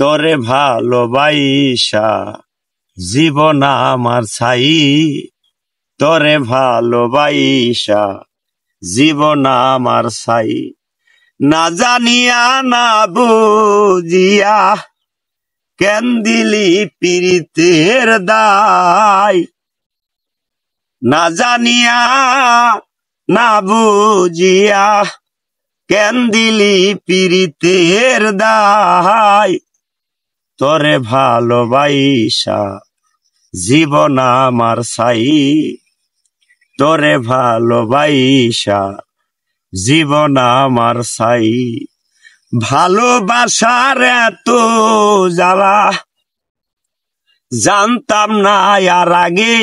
তোরে ভালোবাইসা জীবন আমার ছাই, তোরে ভালোবাইসা জীবন আমার ছাই। না জানিয়া না বুঝিয়া কেন দিলি পীড়িতের দায়, না জানিয়া না বুঝিয়া কেন দিলি পীড়িতের দায়। তোরে ভালোবাইসা জীবন আমার ছাই, তোরে ভালোবাইসা জীবন আমার ছাই। ভালোবাসার এত জ্বালা জানতাম না আর আগে,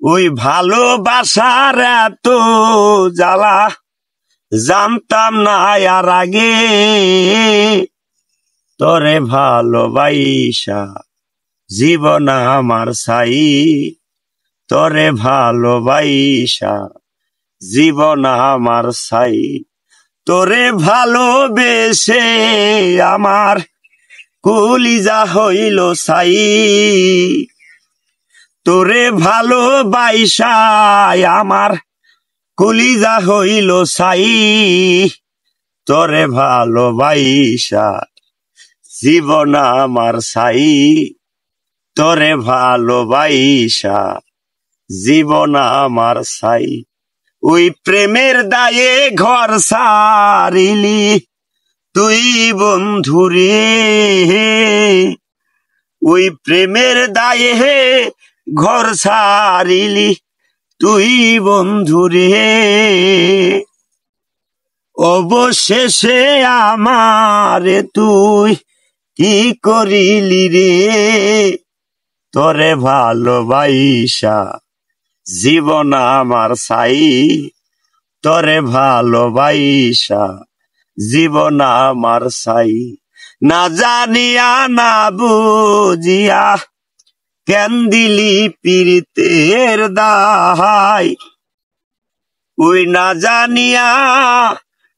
ওই ভালোবাসার এত জ্বালা জানতাম না আর আগে। তোরে ভালোবাইসা জীবন আমার ছাই, তোরে ভালোবাইসা জীবন আমার ছাই। তোরে ভালোবেসে আমার কলিজা হইল ছাই, তোরে ভালোবাইসা আমার কলিজা হইল ছাই। তোরে ভালোবাইসা জীবন আমার ছাই, তোরে ভালোবাইসা জীবন আমার ছাই। ওই প্রেমের দায়ে ঘর সারিলি তুই বন্ধুরে, ওই প্রেমের দায়ে ঘর সারিলি তুই বন্ধুরে। অবশেষে আমারে তুই কি করিলি রে, তোরে ভালোবাইসা জীবন আমার ছাই, তোরে ভালোবাইসা জীবন আমার ছাই। না জানিয়া না বুঝিয়া কেন দিলি পীড়িতের দায়, ওই না জানিয়া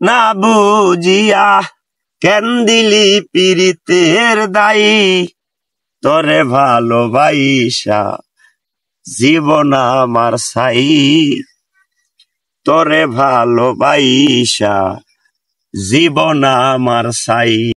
না বুঝিয়া কেন দিলি পীড়িতের দায়ী। তোরে ভালোবাইসা জীবন আমার ছাই, তোরে ভালোবাইসা জীবন আমার ছাই।